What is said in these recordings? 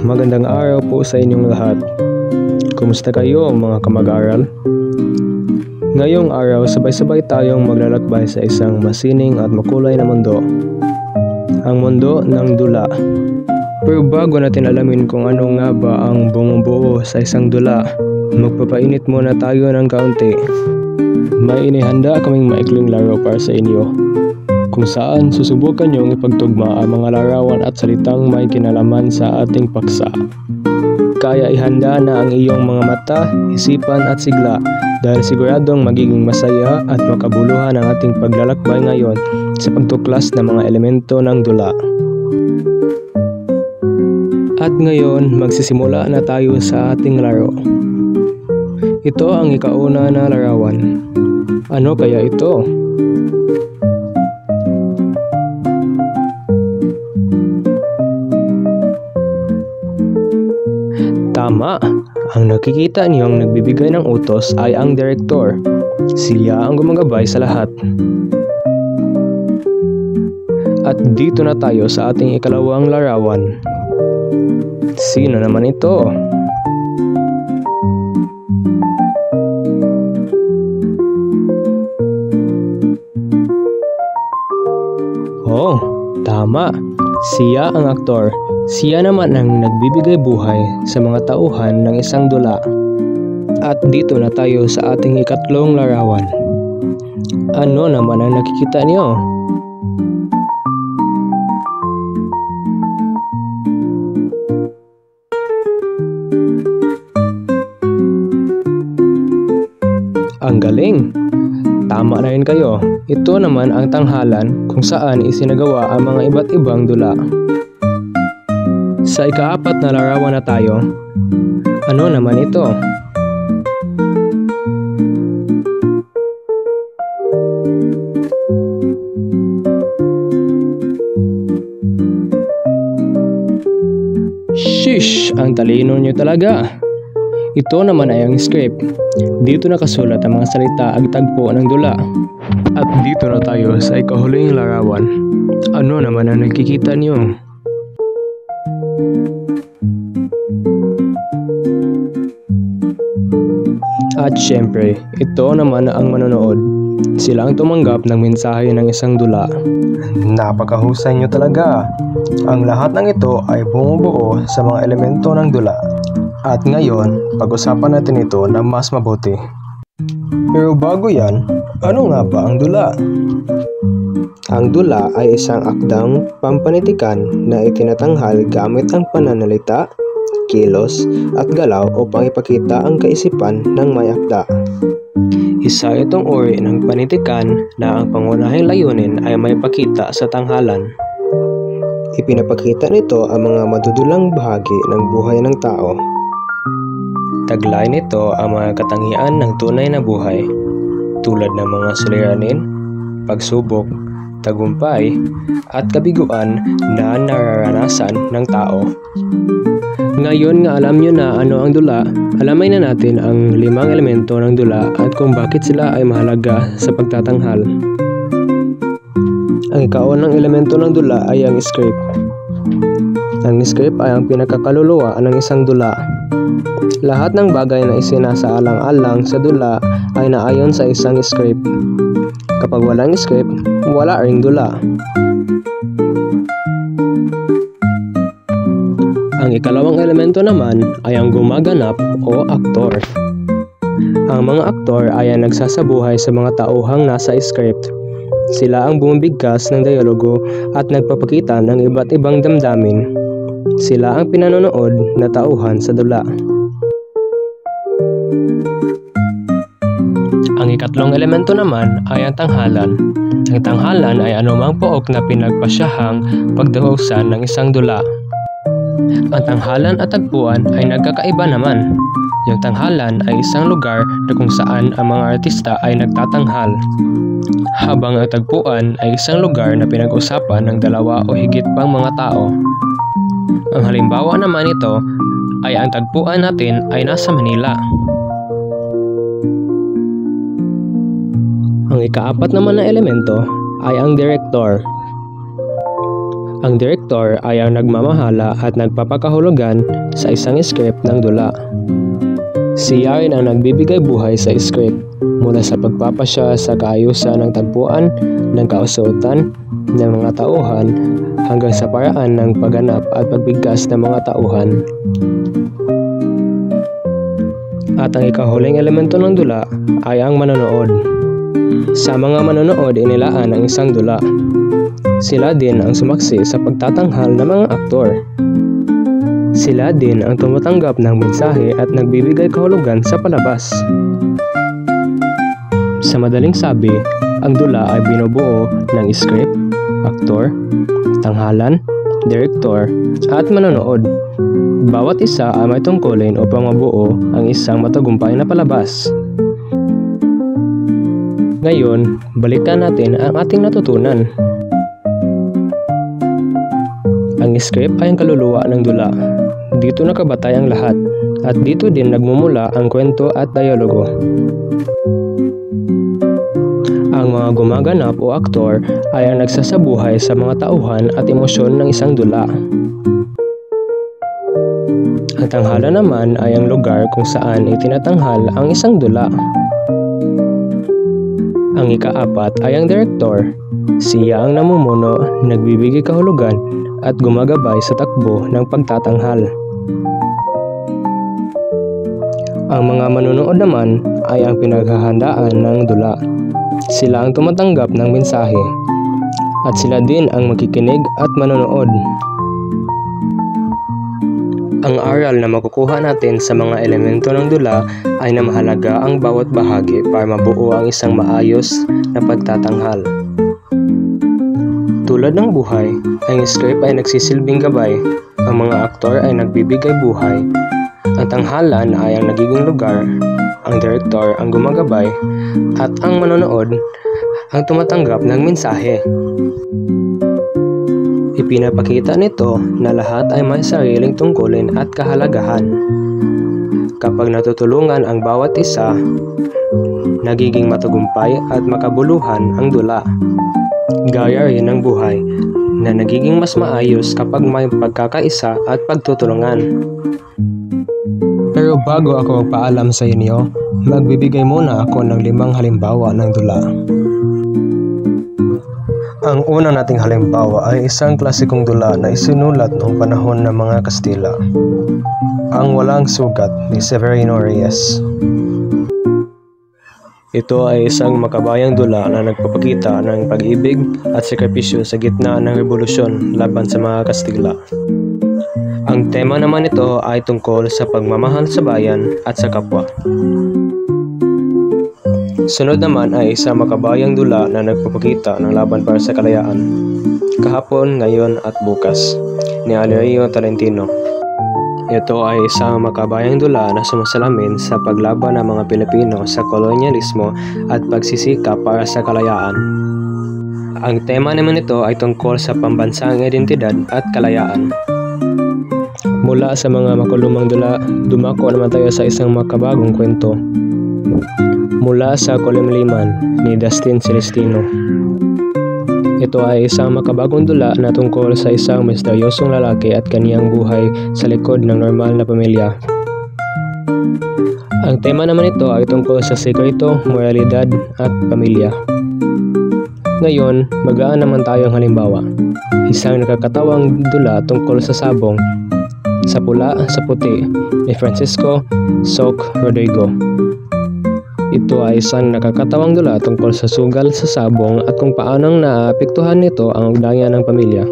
Magandang araw po sa inyong lahat. Kumusta kayo mga kamag-aral? Ngayong araw, sabay-sabay tayong maglalakbay sa isang masining at makulay na mundo. Ang mundo ng dula. Pero bago natin alamin kung ano nga ba ang bumubuo sa isang dula, magpapainit muna tayo ng kaunti. May inihanda kaming maikling laro para sa inyo, kung saan susubukan niyong ipagtugma ang mga larawan at salitang may kinalaman sa ating paksa. Kaya ihanda na ang iyong mga mata, isipan at sigla dahil siguradong magiging masaya at makabuluhan ang ating paglalakbay ngayon sa pagtuklas ng mga elemento ng dula. At ngayon, magsisimula na tayo sa ating laro. Ito ang ikauna na larawan. Ano kaya ito? Tama! Ang nakikita niyong nagbibigay ng utos ay ang direktor. Siya ang gumagabay sa lahat. At dito na tayo sa ating ikalawang larawan. Sino naman ito? Oh, tama. Siya ang aktor. Siya naman ang nagbibigay buhay sa mga tauhan ng isang dula. At dito na tayo sa ating ikatlong larawan. Ano naman ang nakikita niyo? Ang galing! Tama na rin kayo. Ito naman ang tanghalan kung saan isinagawa ang mga iba't ibang dula. Sa ikaapat na larawan na tayo. Ano naman ito? Shish! Ang talino nyo talaga! Ito naman ay ang script. Dito nakasulat ang mga salita at tagpo ng dula. At dito na tayo sa ikahuling larawan. Ano naman ang nakikita niyo? At syempre, ito naman ang manonood. Sila ang tumanggap ng mensahe ng isang dula. Napakahusay nyo talaga. Ang lahat ng ito ay bumubuo sa mga elemento ng dula. At ngayon, pag-usapan natin ito na mas mabuti. Pero bago yan, ano nga ba ang dula? Ang dula ay isang akdang pampanitikan na itinatanghal gamit ang pananalita, kilos at galaw upang ipakita ang kaisipan ng may akda. Isa itong uri ng panitikan na ang pangunahing layunin ay may pakita sa tanghalan. Ipinapakita nito ang mga madudulang bahagi ng buhay ng tao. Taglay nito ang mga katangian ng tunay na buhay, tulad ng mga suliranin, pagsubok, tagumpay, at kabiguan na nararanasan ng tao. Ngayon nga alam nyo na ano ang dula, alamay na natin ang 5 elemento ng dula at kung bakit sila ay mahalaga sa pagtatanghal. Ang ikaunang elemento ng dula ay ang script. Ang script ay ang pinakakaluluwa ng isang dula. Lahat ng bagay na isinasaalang-alang sa dula ay naayon sa isang script. Kapag walang script, wala ring dula. Ang ikalawang elemento naman ay ang gumaganap o aktor. Ang mga aktor ay ang nagsasabuhay sa mga tauhang nasa script. Sila ang bumibigkas ng dialogo at nagpapakita ng iba't ibang damdamin. Sila ang pinanonood na tauhan sa dula. Ang ikatlong elemento naman ay ang tanghalan. Ang tanghalan ay anumang pook na pinagpasyahang pagdahusan ng isang dula. Ang tanghalan at tagpuan ay nagkakaiba naman. Yung tanghalan ay isang lugar na kung saan ang mga artista ay nagtatanghal. Habang ang tagpuan ay isang lugar na pinag-usapan ng dalawa o higit pang mga tao. Ang halimbawa naman ito ay ang tagpuan natin ay nasa Manila. Ang ikaapat naman na elemento ay ang direktor. Ang direktor ay ang nagmamahala at nagpapakahulugan sa isang script ng dula. Siya rin ang nagbibigay buhay sa script mula sa pagpapasya sa kaayusan ng tagpuan, ng kausutan, ng mga tauhan hanggang sa paraan ng pagganap at pagbigkas ng mga tauhan. At ang ikahuling elemento ng dula ay ang manonood. Sa mga manonood inilaan ang isang dula. Sila din ang sumaksi sa pagtatanghal ng mga aktor. Sila din ang tumatanggap ng mensahe at nagbibigay kahulugan sa palabas. Sa madaling sabi, ang dula ay binubuo ng script, aktor, tanghalan, direktor, at manonood. Bawat isa ay may tungkulin upang mabuo ang isang matagumpay na palabas. Ngayon, balikan natin ang ating natutunan. Ang script ay ang kaluluwa ng dula. Dito nakabatay ang lahat at dito din nagmumula ang kwento at dialogo. Ang mga gumaganap o aktor ay ang nagsasabuhay sa mga tauhan at emosyon ng isang dula. Ang tanghalan naman ay ang lugar kung saan itinatanghal ang isang dula. Ang ikaapat ay ang direktor. Siya ang namumuno, nagbibigay kahulugan at gumagabay sa takbo ng pagtatanghal. Ang mga manunood naman ay ang pinaghahandaan ng dula. Sila ang tumatanggap ng mensahe at sila din ang makikinig at manonood. Ang aral na makukuha natin sa mga elemento ng dula ay na mahalaga ang bawat bahagi para mabuo ang isang maayos na pagtatanghal. Tulad ng buhay, ang script ay nagsisilbing gabay, ang mga aktor ay nagbibigay buhay, ang tanghalan ay ang nagiging lugar, ang direktor ang gumagabay, at ang manonood ang tumatanggap ng mensahe. Ipinapakita nito na lahat ay may sariling tungkulin at kahalagahan. Kapag natutulungan ang bawat isa, nagiging matagumpay at makabuluhan ang dula. Gaya rin ng buhay na nagiging mas maayos kapag may pagkakaisa at pagtutulungan. Pero bago ako magpaalam sa inyo, magbibigay muna ako ng 5 halimbawa ng dula. Ang una nating halimbawa ay isang klasikong dula na isinulat noong panahon ng mga Kastila. Ang Walang Sugat ni Severino Reyes. Ito ay isang makabayang dula na nagpapakita ng pag-ibig at sakripisyo sa gitna ng revolusyon laban sa mga Kastila. Ang tema naman nito ay tungkol sa pagmamahal sa bayan at sa kapwa. Sunod naman ay isang makabayang dula na nagpapakita ng laban para sa kalayaan, kahapon, ngayon at bukas, ni Valerio Tolentino. Ito ay isang makabayang dula na sumasalamin sa paglaban ng mga Pilipino sa kolonyalismo at pagsisikap para sa kalayaan. Ang tema naman nito ay tungkol sa pambansang identidad at kalayaan. Mula sa mga makulumang dula, dumako naman tayo sa isang makabagong kwento. Mula sa Kulimliman ni Dustin Celestino. Ito ay isang makabagong dula na tungkol sa isang misteryosong lalaki at kaniyang buhay sa likod ng normal na pamilya. Ang tema naman ito ay tungkol sa sekreto, moralidad at pamilya. Ngayon, magaan naman tayong halimbawa. Isang nakakatawang dula tungkol sa sabong, sa pula, sa puti, ni Francisco Soc Rodrigo. Ito ay isang nakakatawang dula tungkol sa sugal sa sabong at kung paanong naapektuhan nito ang ugnayan ng pamilya.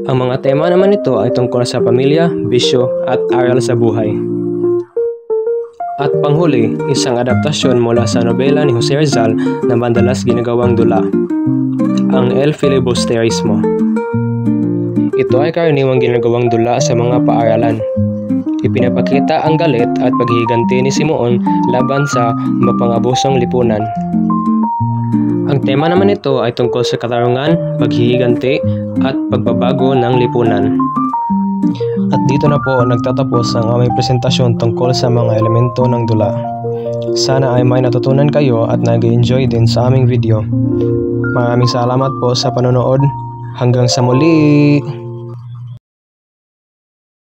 Ang mga tema naman nito ay tungkol sa pamilya, bisyo at aral sa buhay. At panghuli, isang adaptasyon mula sa nobela ni Jose Rizal na madalas ginagawang dula, ang El Filibusterismo. Ito ay karaniwang ginagawang dula sa mga paaralan. Ipinapakita ang galit at paghihiganti ni Simeon laban sa mapang-abusong lipunan. Ang tema naman nito ay tungkol sa katarungan, paghihiganti at pagbabago ng lipunan. At dito na po nagtatapos ang aming presentasyon tungkol sa mga elemento ng dula. Sana ay may natutunan kayo at nag-enjoy din sa aming video. Maraming salamat po sa panonood. Hanggang sa muli!